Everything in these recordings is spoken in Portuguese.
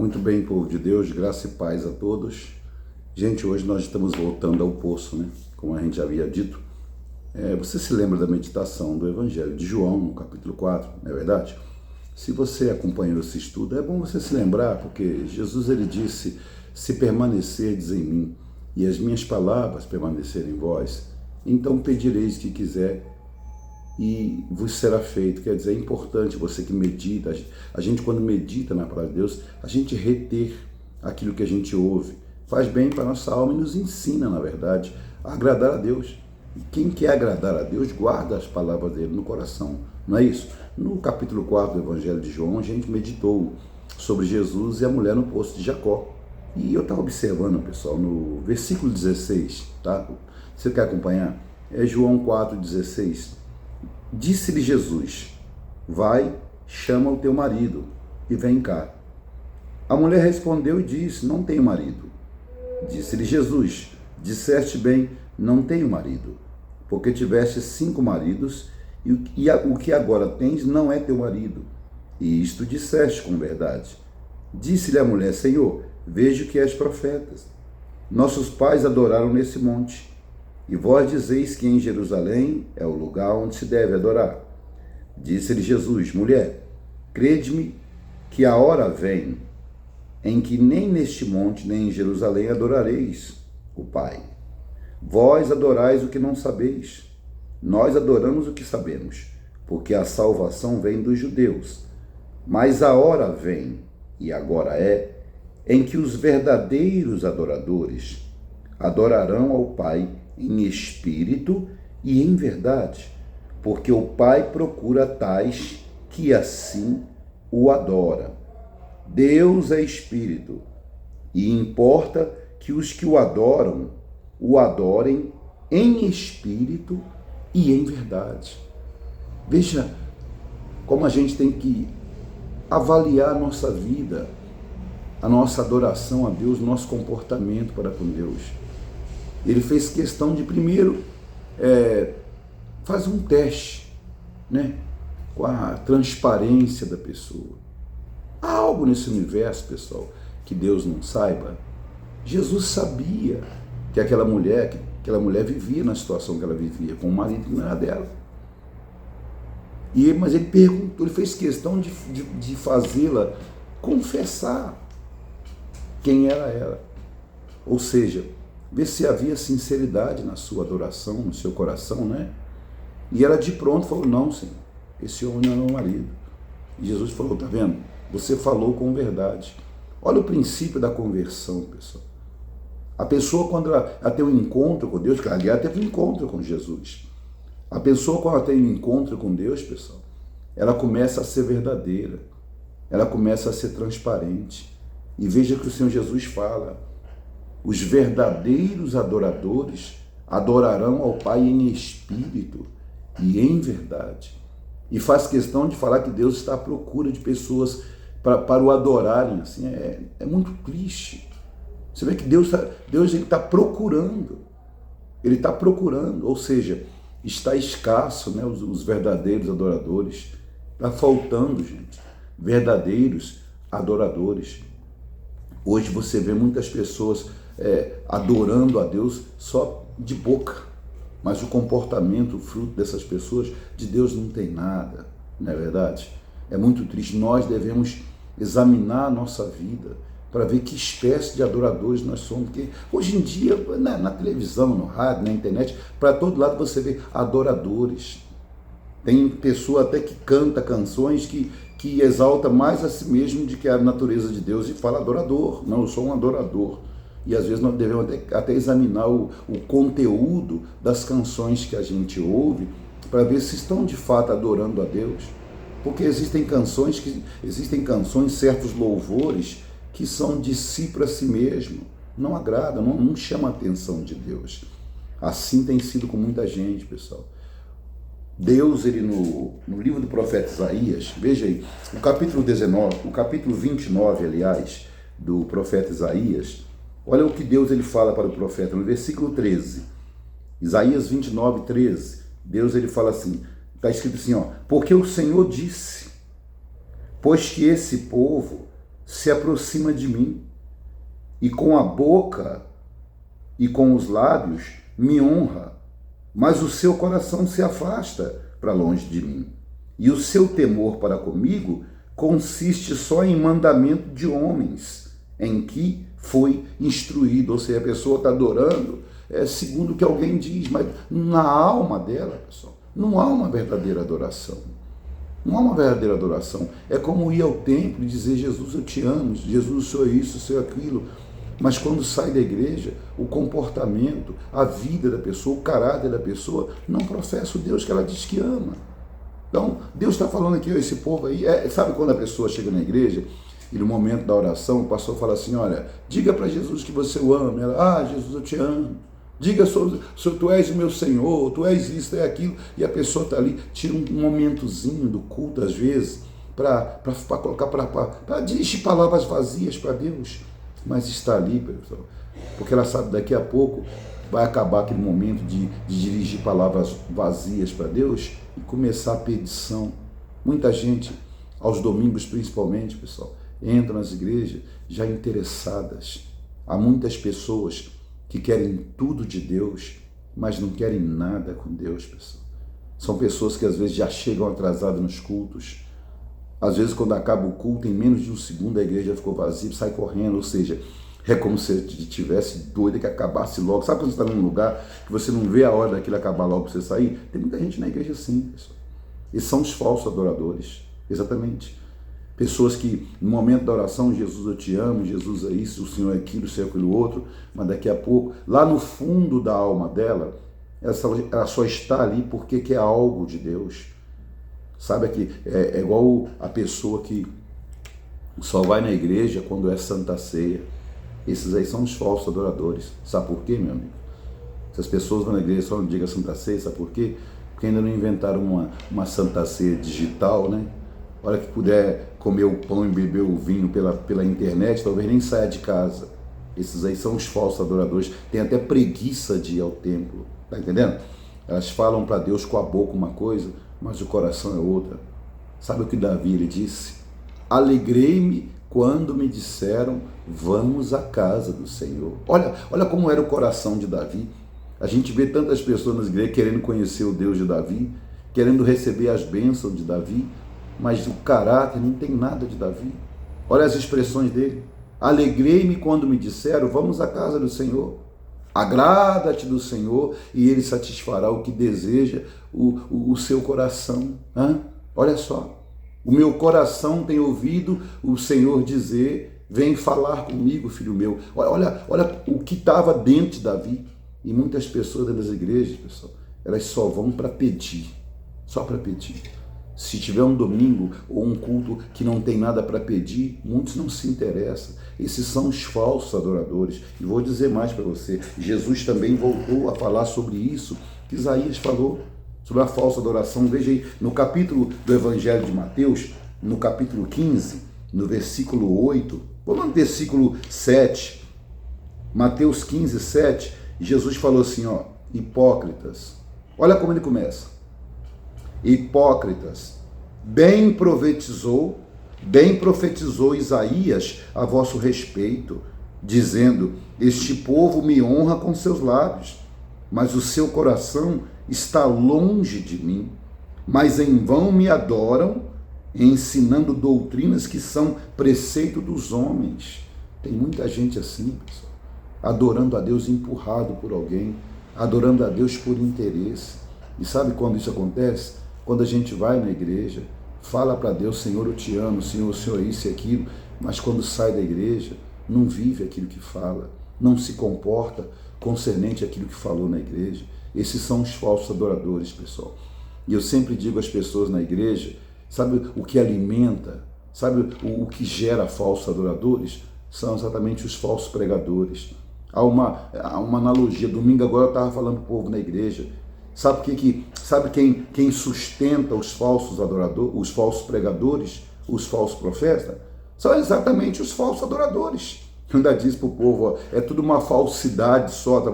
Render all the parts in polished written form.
Muito bem, povo de Deus, graça e paz a todos. Gente, hoje nós estamos voltando ao poço, né? Como a gente já havia dito. Você se lembra da meditação do Evangelho de João, no capítulo 4, não é verdade? Se você acompanhou esse estudo, é bom você se lembrar, porque Jesus ele disse, se permanecerdes em mim e as minhas palavras permanecerem em vós, então pedireis o que quiser e vos será feito. Quer dizer, é importante você que medita, a gente quando medita na palavra de Deus, a gente reter aquilo que a gente ouve, faz bem para a nossa alma e nos ensina, na verdade, a agradar a Deus. E quem quer agradar a Deus, guarda as palavras dele no coração, não é isso? No capítulo 4 do Evangelho de João, a gente meditou sobre Jesus e a mulher no poço de Jacó. E eu estava observando, pessoal, no versículo 16, tá? Você quer acompanhar? É João 4,16. Disse-lhe Jesus, vai, chama o teu marido e vem cá. A mulher respondeu e disse, não tenho marido. Disse-lhe Jesus, disseste bem, não tenho marido, porque tiveste 5 maridos e o que agora tens não é teu marido. E isto disseste com verdade. Disse-lhe a mulher, Senhor, vejo que és profeta. Nossos pais adoraram nesse monte. E vós dizeis que em Jerusalém é o lugar onde se deve adorar. Disse-lhe Jesus, mulher, crede-me que a hora vem em que nem neste monte nem em Jerusalém adorareis o Pai. Vós adorais o que não sabeis. Nós adoramos o que sabemos, porque a salvação vem dos judeus. Mas a hora vem, e agora é, em que os verdadeiros adoradores adorarão ao Pai em espírito e em verdade, porque o Pai procura tais que assim o adora. Deus é espírito, e importa que os que o adorem em espírito e em verdade. Veja como a gente tem que avaliar a nossa vida, a nossa adoração a Deus, nosso comportamento para com Deus. Ele fez questão de primeiro fazer um teste, né, com a transparência da pessoa. Há algo nesse universo, pessoal, que Deus não saiba? Jesus sabia que aquela mulher vivia na situação que ela vivia, com um marido que não era dela. Mas ele perguntou, ele fez questão de fazê-la confessar quem era ela. Ou seja, ver se havia sinceridade na sua adoração, no seu coração, né? E ela de pronto falou, não, Senhor, esse homem não é meu marido. E Jesus falou, tá vendo? Você falou com verdade. Olha o princípio da conversão, pessoal. A pessoa, quando ela tem um encontro com Deus, que aliás teve um encontro com Jesus. A pessoa, quando ela tem um encontro com Deus, pessoal, ela começa a ser verdadeira. Ela começa a ser transparente. E veja que o Senhor Jesus fala, os verdadeiros adoradores adorarão ao Pai em espírito e em verdade. E faz questão de falar que Deus está à procura de pessoas para o adorarem. Assim, é muito triste. Você vê que Deus está procurando. Ele está procurando, ou seja, está escasso, né, os verdadeiros adoradores. Está faltando, gente, verdadeiros adoradores. Hoje você vê muitas pessoas adorando a Deus só de boca, mas o comportamento, o fruto dessas pessoas, de Deus não tem nada, não é verdade? É muito triste. Nós devemos examinar a nossa vida para ver que espécie de adoradores nós somos, porque hoje em dia, na televisão, no rádio, na internet, para todo lado você vê adoradores. Tem pessoa até que canta canções que exalta mais a si mesmo do que a natureza de Deus e fala adorador. Não, eu sou um adorador. E às vezes nós devemos até examinar o conteúdo das canções que a gente ouve para ver se estão de fato adorando a Deus. Porque existem canções, certos louvores que são de si para si mesmo. Não agrada, não chama a atenção de Deus. Assim tem sido com muita gente, pessoal. Deus, ele no livro do profeta Isaías, veja aí, o capítulo 29, aliás, do profeta Isaías, olha o que Deus ele fala para o profeta, no versículo 13, Isaías 29, 13, Deus ele fala assim, está escrito assim, ó, porque o Senhor disse, pois que esse povo se aproxima de mim e com a boca e com os lábios me honra, mas o seu coração se afasta para longe de mim. E o seu temor para comigo consiste só em mandamento de homens, em que foi instruído. Ou seja, a pessoa está adorando segundo o que alguém diz, mas na alma dela, pessoal, não há uma verdadeira adoração. Não há uma verdadeira adoração. É como ir ao templo e dizer: Jesus, eu te amo, Jesus, eu sou isso, eu sou aquilo. Mas quando sai da igreja, o comportamento, a vida da pessoa, o caráter da pessoa, não professa o Deus que ela diz que ama. Então, Deus está falando aqui, esse povo aí, sabe quando a pessoa chega na igreja e no momento da oração o pastor fala assim: olha, diga para Jesus que você o ama. Ela: Jesus, eu te amo. Diga, tu és o meu Senhor, tu és isso, é aquilo. E a pessoa está ali, tira um momentozinho do culto, às vezes, para colocar, para dirigir palavras vazias para Deus. Mas está ali, pessoal, porque ela sabe daqui a pouco vai acabar aquele momento de dirigir palavras vazias para Deus e começar a petição. Muita gente, aos domingos principalmente, pessoal, entra nas igrejas já interessadas. Há muitas pessoas que querem tudo de Deus, mas não querem nada com Deus, pessoal. São pessoas que às vezes já chegam atrasadas nos cultos. Às vezes, quando acaba o culto, em menos de um segundo a igreja ficou vazia, sai correndo. Ou seja, é como se estivesse doida que acabasse logo. Sabe quando você está num lugar que você não vê a hora daquilo acabar logo para você sair? Tem muita gente na igreja assim, pessoal. E são os falsos adoradores, exatamente. Pessoas que, no momento da oração, Jesus, eu te amo, Jesus é isso, o Senhor é aquilo, o Senhor é aquilo outro, mas daqui a pouco, lá no fundo da alma dela, ela só está ali porque quer algo de Deus. Sabe que é igual a pessoa que só vai na igreja quando é Santa Ceia. Esses aí são os falsos adoradores. Sabe por quê, meu amigo? Essas pessoas vão na igreja só no dia da Santa Ceia, sabe por quê? Porque ainda não inventaram uma Santa Ceia digital, né? A hora que puder comer o pão e beber o vinho pela internet, talvez nem saia de casa. Esses aí são os falsos adoradores. Tem até preguiça de ir ao templo, tá entendendo? Elas falam para Deus com a boca uma coisa, mas o coração é outra. Sabe o que Davi ele disse? Alegrei-me quando me disseram: vamos à casa do Senhor. Olha como era o coração de Davi. A gente vê tantas pessoas nas igrejas querendo conhecer o Deus de Davi, querendo receber as bênçãos de Davi, mas o caráter não tem nada de Davi. Olha as expressões dele. Alegrei-me quando me disseram: vamos à casa do Senhor. Agrada-te do Senhor e Ele satisfará o que deseja o seu coração. Olha só, o meu coração tem ouvido o Senhor dizer: vem falar comigo, filho meu. Olha o que estava dentro de Davi. E muitas pessoas das igrejas, pessoal, elas só vão para pedir, só para pedir. Se tiver um domingo ou um culto que não tem nada para pedir, muitos não se interessam. Esses são os falsos adoradores. E vou dizer mais para você, Jesus também voltou a falar sobre isso, que Isaías falou, sobre a falsa adoração. Veja aí, no capítulo do Evangelho de Mateus, no capítulo 15, no versículo 8, vamos no versículo 7, Mateus 15, 7, Jesus falou assim, hipócritas. Olha como ele começa. Hipócritas, bem profetizou Isaías a vosso respeito, dizendo: este povo me honra com seus lábios, mas o seu coração está longe de mim, mas em vão me adoram, ensinando doutrinas que são preceito dos homens. Tem muita gente assim, pessoal, adorando a Deus empurrado por alguém, adorando a Deus por interesse. E sabe quando isso acontece? Quando a gente vai na igreja, fala para Deus: Senhor, eu te amo, Senhor, o Senhor é isso e aquilo, mas quando sai da igreja, não vive aquilo que fala, não se comporta concernente àquilo que falou na igreja. Esses são os falsos adoradores, pessoal. E eu sempre digo às pessoas na igreja, sabe o que alimenta, sabe o que gera falsos adoradores? São exatamente os falsos pregadores. Há uma analogia. Domingo agora eu estava falando para o povo na igreja. Sabe quem sustenta os falsos adoradores, os falsos pregadores, os falsos profetas? São exatamente os falsos adoradores. Eu ainda disse para o povo, é tudo uma falsidade só, tá?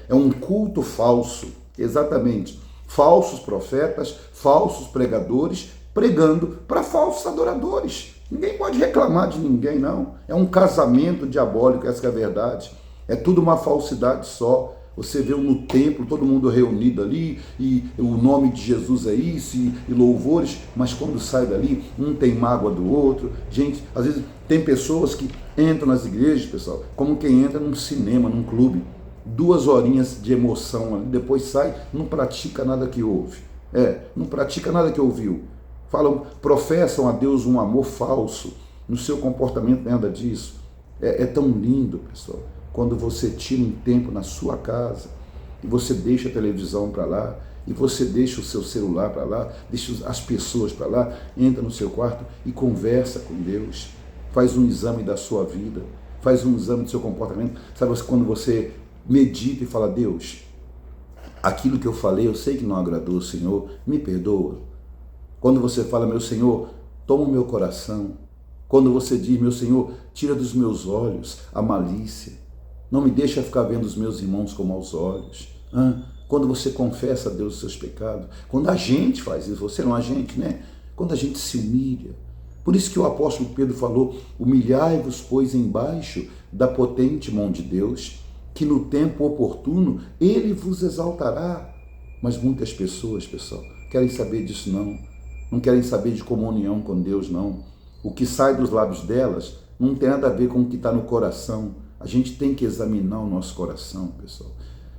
É um culto falso, exatamente. Falsos profetas, falsos pregadores, pregando para falsos adoradores. Ninguém pode reclamar de ninguém, não. É um casamento diabólico, essa que é a verdade. É tudo uma falsidade só. Você vê no templo, todo mundo reunido ali, e o nome de Jesus é isso, e louvores, mas quando sai dali, um tem mágoa do outro. Gente, às vezes tem pessoas que entram nas igrejas, pessoal, como quem entra num cinema, num clube. 2 horinhas de emoção ali, depois sai, não pratica nada que ouve. Não pratica nada que ouviu. Falam, professam a Deus um amor falso, no seu comportamento nada disso. É tão lindo, pessoal, quando você tira um tempo na sua casa e você deixa a televisão para lá, e você deixa o seu celular para lá, deixa as pessoas para lá, entra no seu quarto e conversa com Deus, faz um exame da sua vida, faz um exame do seu comportamento. Sabe quando você medita e fala, Deus, aquilo que eu falei, eu sei que não agradou o Senhor, me perdoa. Quando você fala, meu Senhor, toma o meu coração. Quando você diz, meu Senhor, tira dos meus olhos a malícia. Não me deixa ficar vendo os meus irmãos com maus olhos. Quando você confessa a Deus os seus pecados. Quando a gente faz isso, você não a gente, né? Quando a gente se humilha. Por isso que o apóstolo Pedro falou, humilhai-vos, pois, embaixo da potente mão de Deus, que no tempo oportuno Ele vos exaltará. Mas muitas pessoas, pessoal, querem saber disso não. Não querem saber de comunhão com Deus, não. O que sai dos lábios delas não tem nada a ver com o que está no coração. A gente tem que examinar o nosso coração, pessoal.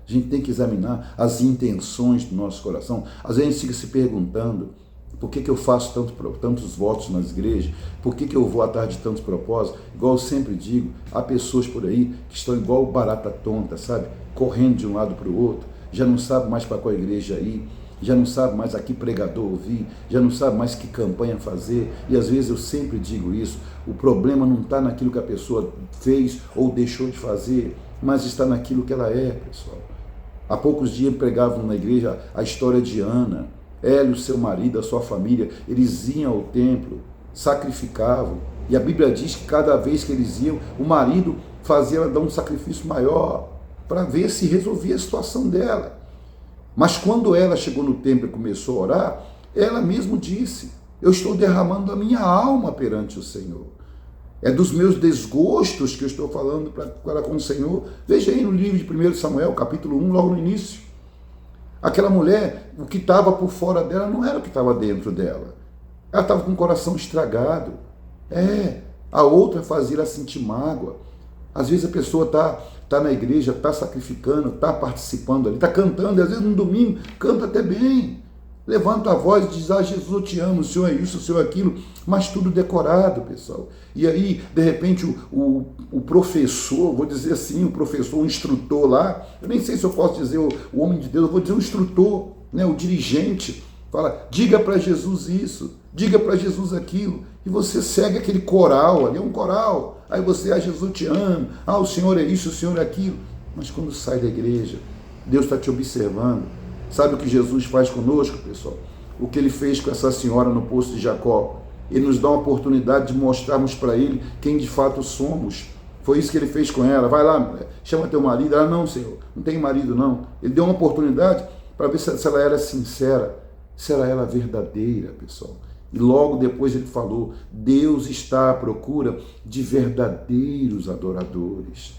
A gente tem que examinar as intenções do nosso coração. Às vezes a gente fica se perguntando, por que eu faço tantos votos nas igrejas? Por que eu vou atrás de tantos propósitos? Igual eu sempre digo, há pessoas por aí que estão igual barata tonta, sabe? Correndo de um lado para o outro, já não sabe mais para qual igreja ir, já não sabe mais a que pregador ouvir, já não sabe mais que campanha fazer. E às vezes eu sempre digo isso, o problema não está naquilo que a pessoa fez ou deixou de fazer, mas está naquilo que ela é, pessoal. Há poucos dias pregavam na igreja a história de Ana. Ela e o seu marido, a sua família, eles iam ao templo, sacrificavam. E a Bíblia diz que cada vez que eles iam, o marido fazia ela dar um sacrifício maior para ver se resolvia a situação dela. Mas quando ela chegou no templo e começou a orar, ela mesma disse, eu estou derramando a minha alma perante o Senhor. É dos meus desgostos que eu estou falando para com o Senhor. Veja aí no livro de 1 Samuel, capítulo 1, logo no início. Aquela mulher, o que estava por fora dela não era o que estava dentro dela. Ela estava com o coração estragado. A outra fazia ela sentir mágoa. Às vezes a pessoa está na igreja, está sacrificando, está participando ali, está cantando, e às vezes no domingo canta até bem. Levanta a voz e diz, Jesus, eu te amo, o Senhor é isso, o Senhor é aquilo, mas tudo decorado, pessoal. E aí, de repente, o professor, vou dizer assim, o professor, o instrutor lá, eu nem sei se eu posso dizer o homem de Deus, eu vou dizer o instrutor, né, o dirigente, fala, diga para Jesus isso, diga para Jesus aquilo, e você segue aquele coral, ali é um coral, aí você, Jesus, eu te amo, o Senhor é isso, o Senhor é aquilo, mas quando sai da igreja, Deus está te observando. Sabe o que Jesus faz conosco, pessoal? O que ele fez com essa senhora no poço de Jacó. Ele nos dá uma oportunidade de mostrarmos para ele quem de fato somos. Foi isso que ele fez com ela. Vai lá, mulher, chama teu marido. Ela, não, Senhor, não tem marido, não. Ele deu uma oportunidade para ver se ela era sincera, se ela verdadeira, pessoal. E logo depois ele falou, Deus está à procura de verdadeiros adoradores.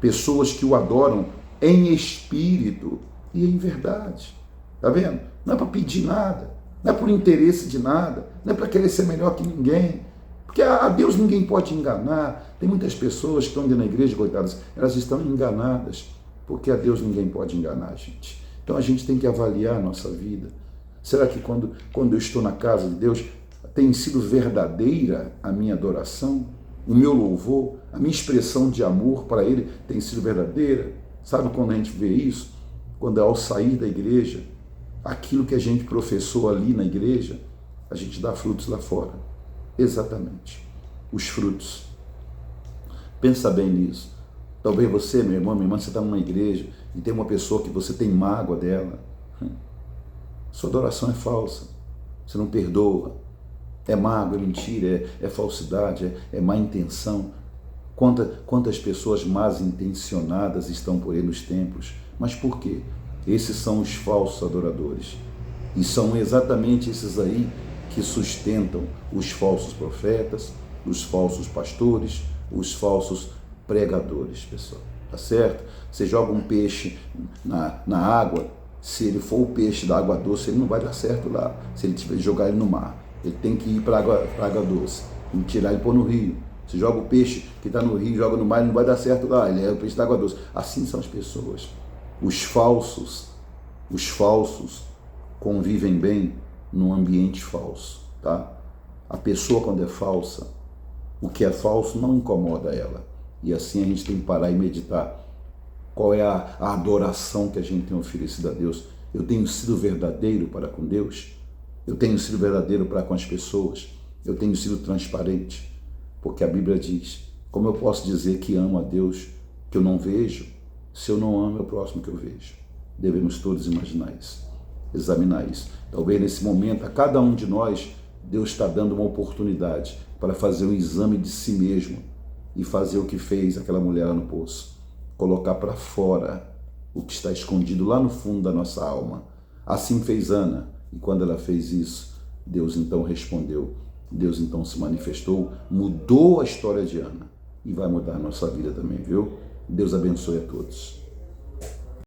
Pessoas que o adoram em espírito e em verdade. Está vendo? Não é para pedir nada, não é por interesse de nada, não é para querer ser melhor que ninguém. Porque a Deus ninguém pode enganar. Tem muitas pessoas que estão dentro da igreja, coitadas, elas estão enganadas, porque a Deus ninguém pode enganar, gente. Então a gente tem que avaliar a nossa vida. Será que quando eu estou na casa de Deus, tem sido verdadeira a minha adoração? O meu louvor, a minha expressão de amor para Ele tem sido verdadeira? Sabe quando a gente vê isso? Quando ao sair da igreja, aquilo que a gente professou ali na igreja, a gente dá frutos lá fora. Exatamente. Os frutos. Pensa bem nisso. Talvez você, meu irmão, minha irmã, você está numa igreja e tem uma pessoa que você tem mágoa dela. Sua adoração é falsa. Você não perdoa. É mágoa, é mentira, é falsidade, é má intenção. Quantas pessoas más intencionadas estão por aí nos templos? Mas por quê? Esses são os falsos adoradores. E são exatamente esses aí que sustentam os falsos profetas, os falsos pastores, os falsos pregadores, pessoal. Tá certo? Você joga um peixe na água, se ele for o peixe da água doce, ele não vai dar certo lá. Se ele jogar ele no mar, ele tem que ir para a água doce, tem que tirar e pôr no rio. Você joga o peixe que está no rio e joga no mar, ele não vai dar certo lá, ele é o peixe da água doce. Assim são as pessoas. Os falsos convivem bem num ambiente falso, tá? A pessoa, quando é falsa, o que é falso não incomoda ela. E assim a gente tem que parar e meditar. Qual é a adoração que a gente tem oferecido a Deus? Eu tenho sido verdadeiro para com Deus? Eu tenho sido verdadeiro para com as pessoas? Eu tenho sido transparente? Porque a Bíblia diz, como eu posso dizer que amo a Deus que eu não vejo, se eu não amo o próximo que eu vejo? Devemos todos imaginar isso, examinar isso. Talvez nesse momento, a cada um de nós, Deus está dando uma oportunidade para fazer um exame de si mesmo e fazer o que fez aquela mulher lá no poço. Colocar para fora o que está escondido lá no fundo da nossa alma. Assim fez Ana, e quando ela fez isso, Deus então respondeu, Deus então se manifestou, mudou a história de Ana, e vai mudar a nossa vida também, viu? Deus abençoe a todos.